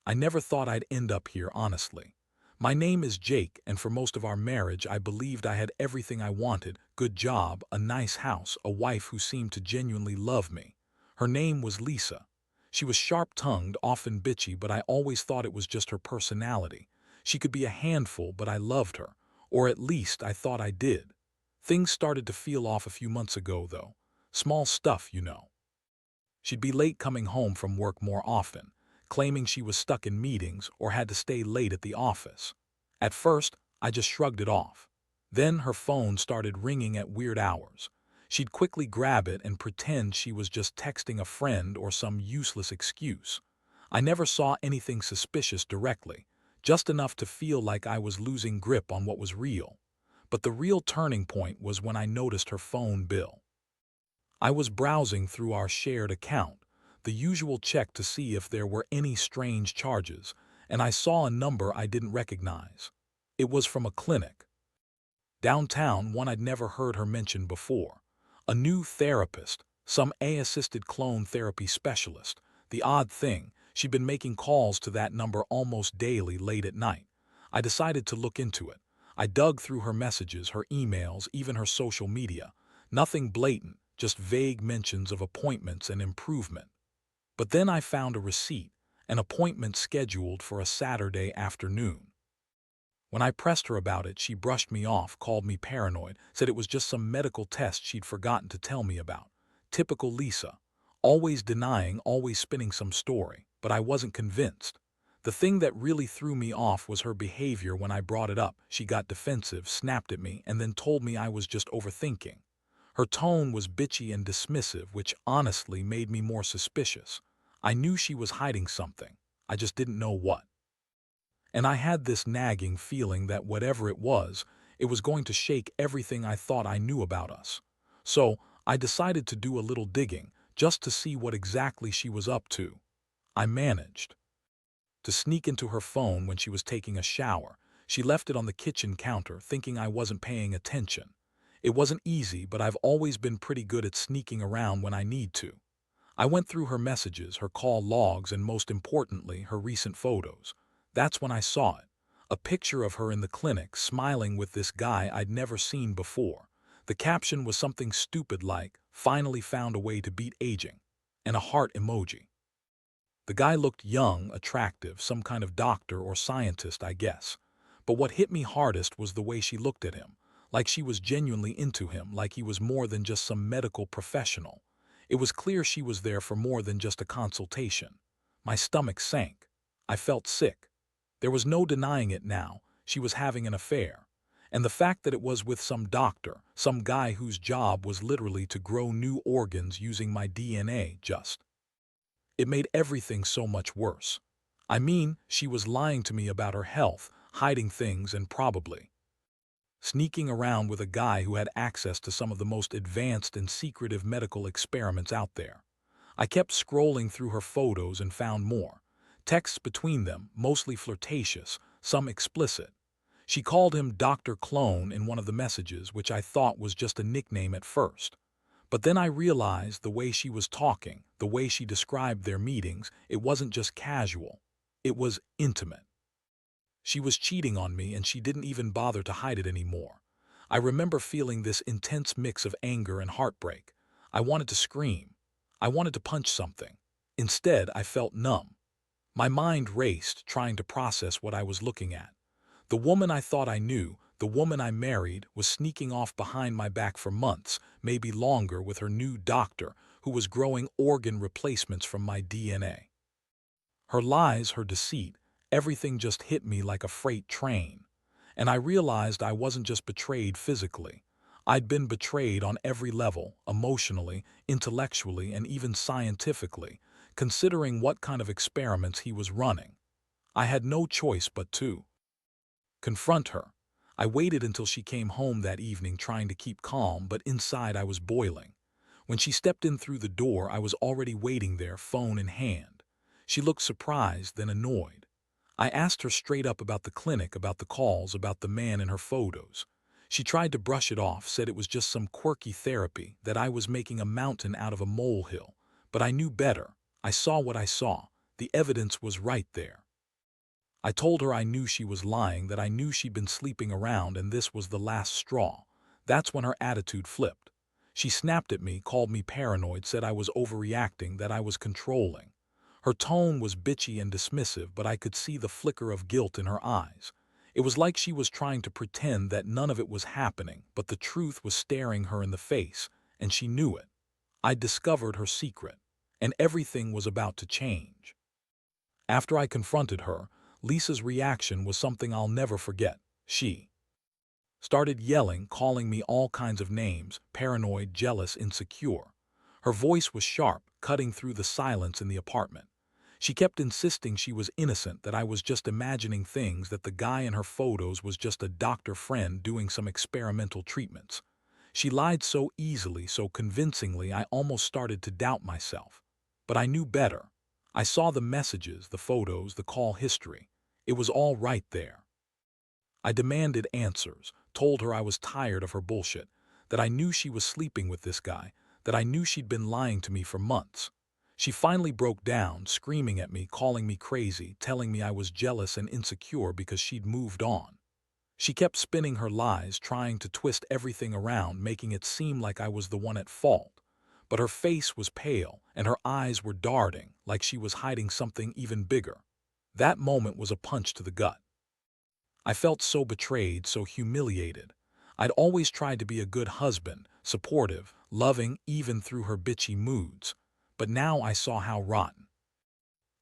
I never thought I'd end up here, honestly. My name is Jake, and for most of our marriage, I believed I had everything I wanted: good job, a nice house, a wife who seemed to genuinely love me. Her name was Lisa. She was sharp-tongued, often bitchy, but I always thought it was just her personality. She could be a handful, but I loved her. Or at least I thought I did. Things started to feel off a few months ago, though. Small stuff, you know. She'd be late coming home from work more often, claiming she was stuck in meetings or had to stay late at the office. At first, I just shrugged it off. Then her phone started ringing at weird hours. She'd quickly grab it and pretend she was just texting a friend or some useless excuse. I never saw anything suspicious directly, just enough to feel like I was losing grip on what was real. But the real turning point was when I noticed her phone bill. I was browsing through our shared account, the usual check to see if there were any strange charges, and I saw a number I didn't recognize. It was from a clinic. Downtown, one I'd never heard her mention before. A new therapist, some AI-assisted clone therapy specialist. The odd thing, she'd been making calls to that number almost daily late at night. I decided to look into it. I dug through her messages, her emails, even her social media. Nothing blatant, just vague mentions of appointments and improvement. But then I found a receipt, an appointment scheduled for a Saturday afternoon. When I pressed her about it, she brushed me off, called me paranoid, said it was just some medical test she'd forgotten to tell me about. Typical Lisa. Always denying, always spinning some story, but I wasn't convinced. The thing that really threw me off was her behavior when I brought it up. She got defensive, snapped at me, and then told me I was just overthinking. Her tone was bitchy and dismissive, which honestly made me more suspicious. I knew she was hiding something. I just didn't know what. And I had this nagging feeling that whatever it was going to shake everything I thought I knew about us. So I decided to do a little digging, just to see what exactly she was up to. I managed to sneak into her phone when she was taking a shower. She left it on the kitchen counter, thinking I wasn't paying attention. It wasn't easy, but I've always been pretty good at sneaking around when I need to. I went through her messages, her call logs, and most importantly, her recent photos. That's when I saw it. A picture of her in the clinic, smiling with this guy I'd never seen before. The caption was something stupid like, "Finally found a way to beat aging," and a heart emoji. The guy looked young, attractive, some kind of doctor or scientist, I guess. But what hit me hardest was the way she looked at him, like she was genuinely into him, like he was more than just some medical professional. It was clear she was there for more than just a consultation. My stomach sank. I felt sick. There was no denying it now. She was having an affair. And the fact that it was with some doctor, some guy whose job was literally to grow new organs using my DNA, it made everything so much worse. I mean, she was lying to me about her health, hiding things, and probably sneaking around with a guy who had access to some of the most advanced and secretive medical experiments out there. I kept scrolling through her photos and found more. Texts between them, mostly flirtatious, some explicit. She called him Dr. Clone in one of the messages, which I thought was just a nickname at first. But then I realized the way she was talking, the way she described their meetings, it wasn't just casual. It was intimate. She was cheating on me, and she didn't even bother to hide it anymore. I remember feeling this intense mix of anger and heartbreak. I wanted to scream. I wanted to punch something. Instead, I felt numb. My mind raced, trying to process what I was looking at. The woman I thought I knew, the woman I married, was sneaking off behind my back for months, maybe longer, with her new doctor, who was growing organ replacements from my DNA. Her lies, her deceit, everything just hit me like a freight train. And I realized I wasn't just betrayed physically. I'd been betrayed on every level, emotionally, intellectually, and even scientifically, considering what kind of experiments he was running. I had no choice but to confront her. I waited until she came home that evening, trying to keep calm, but inside I was boiling. When she stepped in through the door, I was already waiting there, phone in hand. She looked surprised, then annoyed. I asked her straight up about the clinic, about the calls, about the man in her photos. She tried to brush it off, said it was just some quirky therapy, that I was making a mountain out of a molehill. But I knew better. I saw what I saw. The evidence was right there. I told her I knew she was lying, that I knew she'd been sleeping around and this was the last straw. That's when her attitude flipped. She snapped at me, called me paranoid, said I was overreacting, that I was controlling. Her tone was bitchy and dismissive, but I could see the flicker of guilt in her eyes. It was like she was trying to pretend that none of it was happening, but the truth was staring her in the face, and she knew it. I discovered her secret, and everything was about to change. After I confronted her, Lisa's reaction was something I'll never forget. She started yelling, calling me all kinds of names: paranoid, jealous, insecure. Her voice was sharp, cutting through the silence in the apartment. She kept insisting she was innocent, that I was just imagining things, that the guy in her photos was just a doctor friend doing some experimental treatments. She lied so easily, so convincingly, I almost started to doubt myself. But I knew better. I saw the messages, the photos, the call history. It was all right there. I demanded answers, told her I was tired of her bullshit, that I knew she was sleeping with this guy, that I knew she'd been lying to me for months. She finally broke down, screaming at me, calling me crazy, telling me I was jealous and insecure because she'd moved on. She kept spinning her lies, trying to twist everything around, making it seem like I was the one at fault. But her face was pale, and her eyes were darting, like she was hiding something even bigger. That moment was a punch to the gut. I felt so betrayed, so humiliated. I'd always tried to be a good husband, supportive, loving, even through her bitchy moods. But now I saw how rotten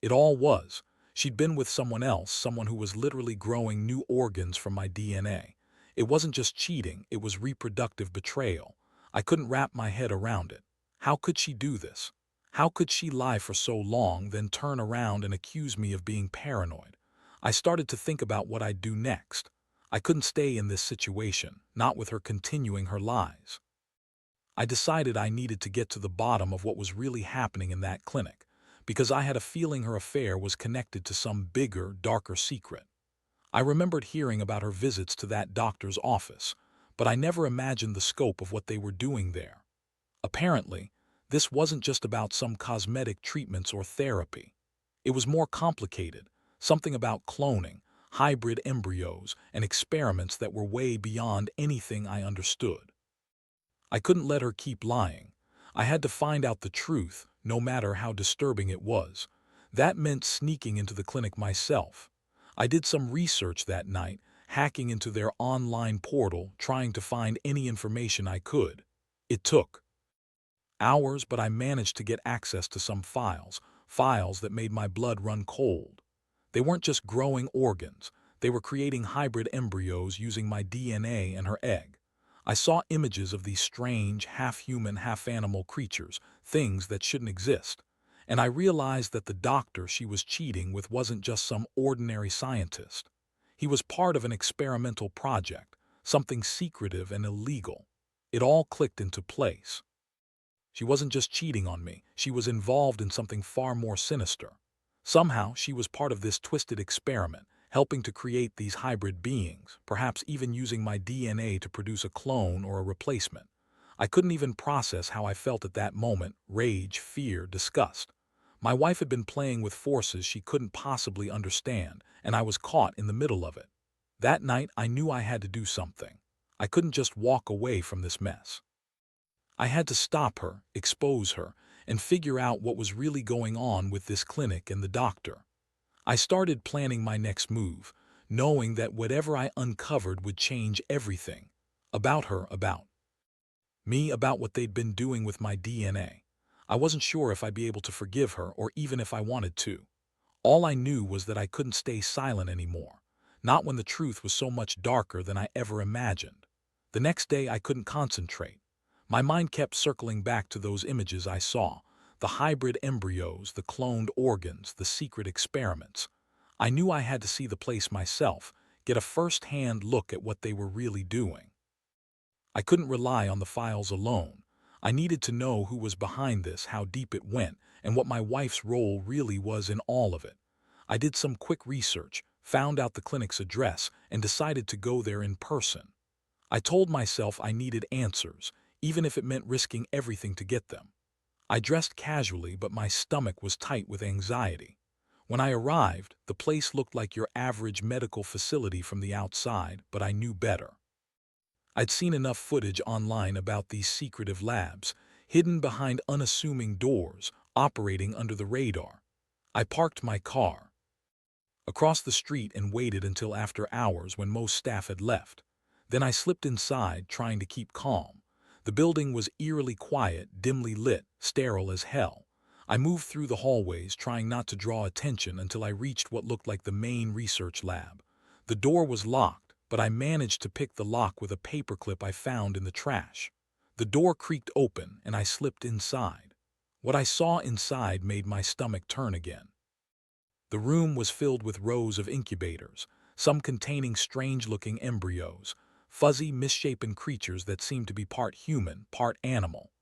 it all was. She'd been with someone else, someone who was literally growing new organs from my DNA. It wasn't just cheating, it was reproductive betrayal. I couldn't wrap my head around it. How could she do this? How could she lie for so long, then turn around and accuse me of being paranoid? I started to think about what I'd do next. I couldn't stay in this situation, not with her continuing her lies. I decided I needed to get to the bottom of what was really happening in that clinic, because I had a feeling her affair was connected to some bigger, darker secret. I remembered hearing about her visits to that doctor's office, but I never imagined the scope of what they were doing there. Apparently, this wasn't just about some cosmetic treatments or therapy. It was more complicated, something about cloning, hybrid embryos, and experiments that were way beyond anything I understood. I couldn't let her keep lying. I had to find out the truth, no matter how disturbing it was. That meant sneaking into the clinic myself. I did some research that night, hacking into their online portal, trying to find any information I could. It took hours, but I managed to get access to some files that made my blood run cold. They weren't just growing organs, they were creating hybrid embryos using my DNA and her egg. I saw images of these strange, half-human, half-animal creatures, things that shouldn't exist. And I realized that the doctor she was cheating with wasn't just some ordinary scientist. He was part of an experimental project, something secretive and illegal. It all clicked into place. She wasn't just cheating on me, she was involved in something far more sinister. Somehow, she was part of this twisted experiment, helping to create these hybrid beings, perhaps even using my DNA to produce a clone or a replacement. I couldn't even process how I felt at that moment: rage, fear, disgust. My wife had been playing with forces she couldn't possibly understand, and I was caught in the middle of it. That night, I knew I had to do something. I couldn't just walk away from this mess. I had to stop her, expose her, and figure out what was really going on with this clinic and the doctor. I started planning my next move, knowing that whatever I uncovered would change everything. About her, about me, about what they'd been doing with my DNA. I wasn't sure if I'd be able to forgive her or even if I wanted to. All I knew was that I couldn't stay silent anymore, not when the truth was so much darker than I ever imagined. The next day I couldn't concentrate. My mind kept circling back to those images I saw, the hybrid embryos, the cloned organs, the secret experiments. I knew I had to see the place myself, get a first-hand look at what they were really doing. I couldn't rely on the files alone. I needed to know who was behind this, how deep it went, and what my wife's role really was in all of it. I did some quick research, found out the clinic's address, and decided to go there in person. I told myself I needed answers, even if it meant risking everything to get them. I dressed casually, but my stomach was tight with anxiety. When I arrived, the place looked like your average medical facility from the outside, but I knew better. I'd seen enough footage online about these secretive labs, hidden behind unassuming doors, operating under the radar. I parked my car across the street and waited until after hours when most staff had left. Then I slipped inside, trying to keep calm. The building was eerily quiet, dimly lit, sterile as hell. I moved through the hallways, trying not to draw attention until I reached what looked like the main research lab. The door was locked, but I managed to pick the lock with a paperclip I found in the trash. The door creaked open, and I slipped inside. What I saw inside made my stomach turn again. The room was filled with rows of incubators, some containing strange-looking embryos, fuzzy, misshapen creatures that seemed to be part human, part animal.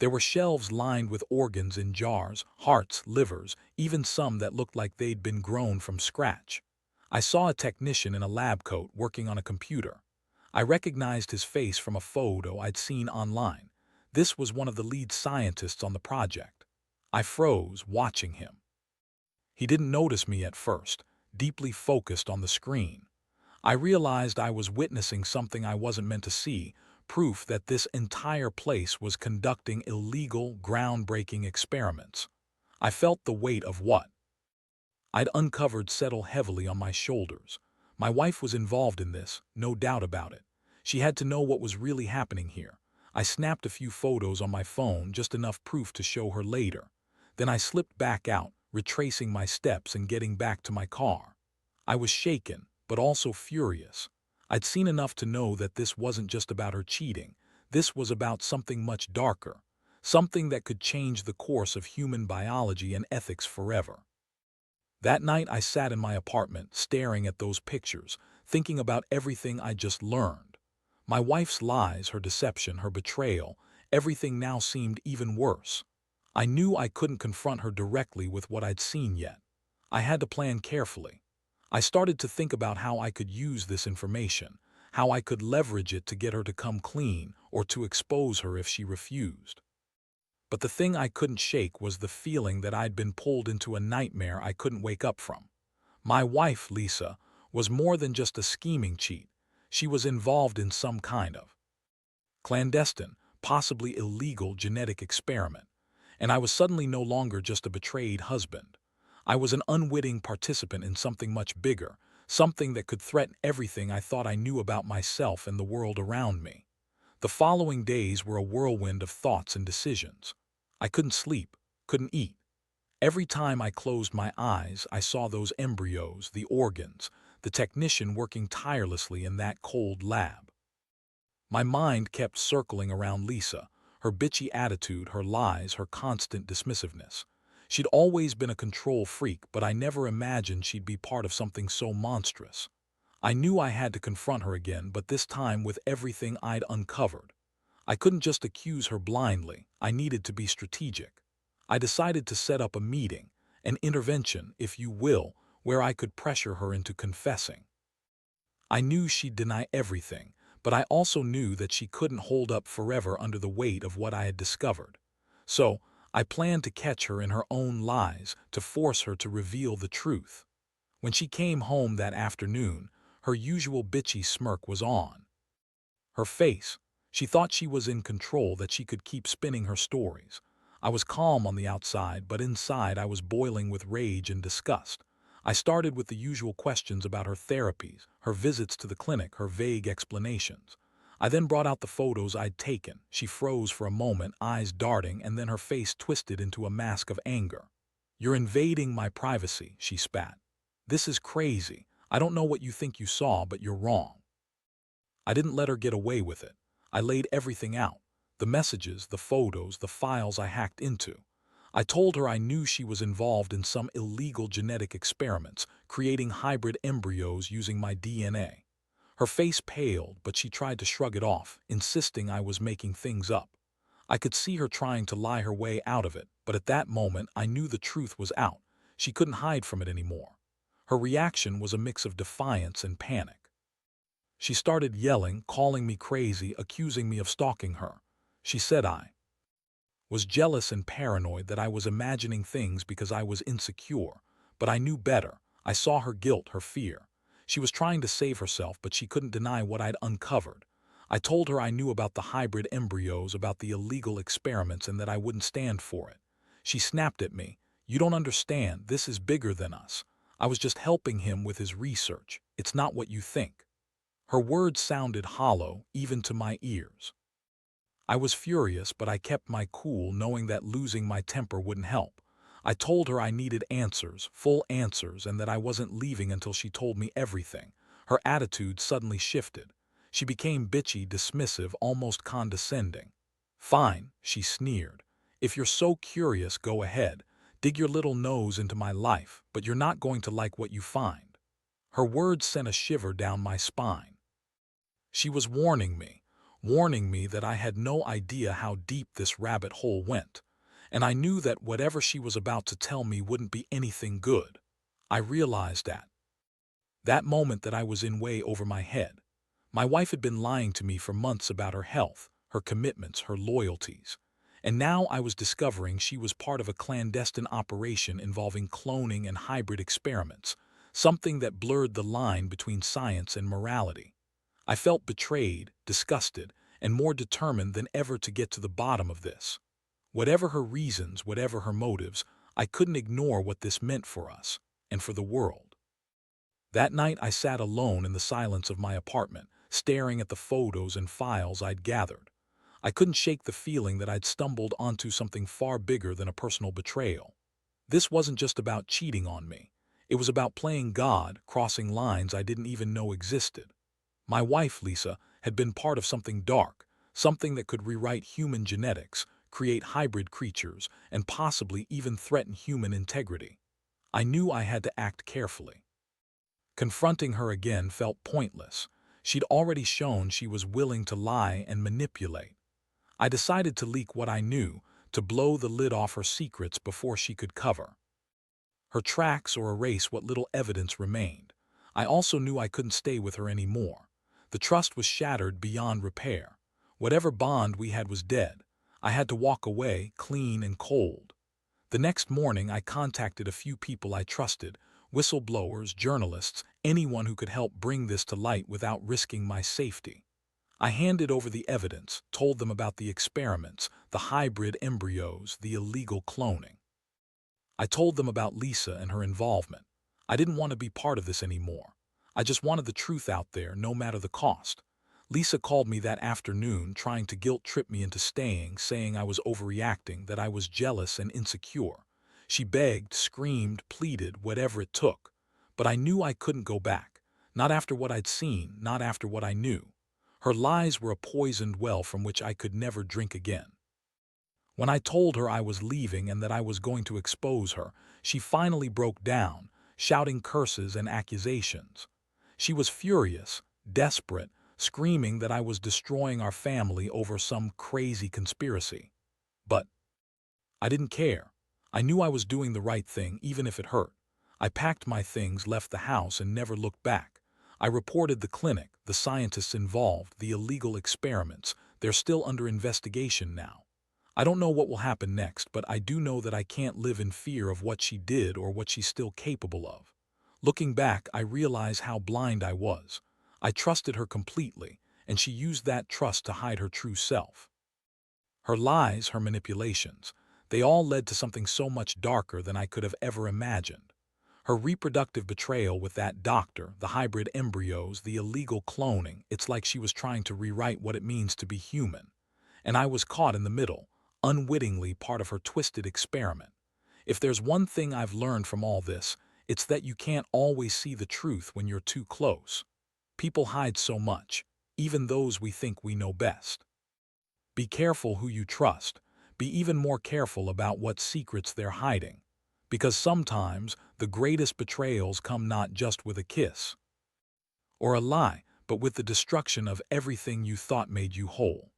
There were shelves lined with organs in jars, hearts, livers, even some that looked like they'd been grown from scratch. I saw a technician in a lab coat working on a computer. I recognized his face from a photo I'd seen online. This was one of the lead scientists on the project. I froze, watching him. He didn't notice me at first, deeply focused on the screen. I realized I was witnessing something I wasn't meant to see, proof that this entire place was conducting illegal, groundbreaking experiments. I felt the weight of what I'd uncovered settle heavily on my shoulders. My wife was involved in this, no doubt about it. She had to know what was really happening here. I snapped a few photos on my phone, just enough proof to show her later. Then I slipped back out, retracing my steps and getting back to my car. I was shaken, but also furious. I'd seen enough to know that this wasn't just about her cheating. This was about something much darker, something that could change the course of human biology and ethics forever. That night I sat in my apartment, staring at those pictures, thinking about everything I just learned. My wife's lies, her deception, her betrayal, everything now seemed even worse. I knew I couldn't confront her directly with what I'd seen yet. I had to plan carefully. I started to think about how I could use this information, how I could leverage it to get her to come clean or to expose her if she refused. But the thing I couldn't shake was the feeling that I'd been pulled into a nightmare I couldn't wake up from. My wife, Lisa, was more than just a scheming cheat. She was involved in some kind of clandestine, possibly illegal genetic experiment. And I was suddenly no longer just a betrayed husband. I was an unwitting participant in something much bigger, something that could threaten everything I thought I knew about myself and the world around me. The following days were a whirlwind of thoughts and decisions. I couldn't sleep, couldn't eat. Every time I closed my eyes, I saw those embryos, the organs, the technician working tirelessly in that cold lab. My mind kept circling around Lisa, her bitchy attitude, her lies, her constant dismissiveness. She'd always been a control freak, but I never imagined she'd be part of something so monstrous. I knew I had to confront her again, but this time with everything I'd uncovered. I couldn't just accuse her blindly. I needed to be strategic. I decided to set up a meeting, an intervention, if you will, where I could pressure her into confessing. I knew she'd deny everything, but I also knew that she couldn't hold up forever under the weight of what I had discovered. So, I planned to catch her in her own lies, to force her to reveal the truth. When she came home that afternoon, her usual bitchy smirk was on her face. She thought she was in control, that she could keep spinning her stories. I was calm on the outside, but inside I was boiling with rage and disgust. I started with the usual questions about her therapies, her visits to the clinic, her vague explanations. I then brought out the photos I'd taken. She froze for a moment, eyes darting, and then her face twisted into a mask of anger. "You're invading my privacy," she spat. "This is crazy. I don't know what you think you saw, but you're wrong." I didn't let her get away with it. I laid everything out. The messages, the photos, the files I hacked into. I told her I knew she was involved in some illegal genetic experiments, creating hybrid embryos using my DNA. Her face paled, but she tried to shrug it off, insisting I was making things up. I could see her trying to lie her way out of it, but at that moment I knew the truth was out. She couldn't hide from it anymore. Her reaction was a mix of defiance and panic. She started yelling, calling me crazy, accusing me of stalking her. She said I was jealous and paranoid, that I was imagining things because I was insecure. But I knew better. I saw her guilt, her fear. She was trying to save herself, but she couldn't deny what I'd uncovered. I told her I knew about the hybrid embryos, about the illegal experiments, and that I wouldn't stand for it. She snapped at me. "You don't understand. This is bigger than us. I was just helping him with his research. It's not what you think." Her words sounded hollow, even to my ears. I was furious, but I kept my cool, knowing that losing my temper wouldn't help. I told her I needed answers, full answers, and that I wasn't leaving until she told me everything. Her attitude suddenly shifted. She became bitchy, dismissive, almost condescending. "Fine," she sneered. "If you're so curious, go ahead. Dig your little nose into my life, but you're not going to like what you find." Her words sent a shiver down my spine. She was warning me that I had no idea how deep this rabbit hole went, and I knew that whatever she was about to tell me wouldn't be anything good. I realized that moment that I was in way over my head. My wife had been lying to me for months about her health, her commitments, her loyalties. And now I was discovering she was part of a clandestine operation involving cloning and hybrid experiments, something that blurred the line between science and morality. I felt betrayed, disgusted, and more determined than ever to get to the bottom of this. Whatever her reasons, whatever her motives, I couldn't ignore what this meant for us, and for the world. That night I sat alone in the silence of my apartment, staring at the photos and files I'd gathered. I couldn't shake the feeling that I'd stumbled onto something far bigger than a personal betrayal. This wasn't just about cheating on me. It was about playing God, crossing lines I didn't even know existed. My wife, Lisa, had been part of something dark, something that could rewrite human genetics, create hybrid creatures, and possibly even threaten human integrity. I knew I had to act carefully. Confronting her again felt pointless. She'd already shown she was willing to lie and manipulate. I decided to leak what I knew, to blow the lid off her secrets before she could cover her tracks or erase what little evidence remained. I also knew I couldn't stay with her anymore. The trust was shattered beyond repair. Whatever bond we had was dead. I had to walk away, clean and cold. The next morning I contacted a few people I trusted, whistleblowers, journalists, anyone who could help bring this to light without risking my safety. I handed over the evidence, told them about the experiments, the hybrid embryos, the illegal cloning. I told them about Lisa and her involvement. I didn't want to be part of this anymore. I just wanted the truth out there, no matter the cost. Lisa called me that afternoon, trying to guilt-trip me into staying, saying I was overreacting, that I was jealous and insecure. She begged, screamed, pleaded, whatever it took. But I knew I couldn't go back. Not after what I'd seen, not after what I knew. Her lies were a poisoned well from which I could never drink again. When I told her I was leaving and that I was going to expose her, she finally broke down, shouting curses and accusations. She was furious, desperate, screaming that I was destroying our family over some crazy conspiracy. But I didn't care. I knew I was doing the right thing, even if it hurt. I packed my things, left the house, and never looked back. I reported the clinic, the scientists involved, the illegal experiments. They're still under investigation now. I don't know what will happen next, but I do know that I can't live in fear of what she did or what she's still capable of. Looking back, I realize how blind I was. I trusted her completely, and she used that trust to hide her true self. Her lies, her manipulations, they all led to something so much darker than I could have ever imagined. Her reproductive betrayal with that doctor, the hybrid embryos, the illegal cloning, it's like she was trying to rewrite what it means to be human. And I was caught in the middle, unwittingly part of her twisted experiment. If there's one thing I've learned from all this, it's that you can't always see the truth when you're too close. People hide so much, even those we think we know best. Be careful who you trust. Be even more careful about what secrets they're hiding. Because sometimes the greatest betrayals come not just with a kiss or a lie, but with the destruction of everything you thought made you whole.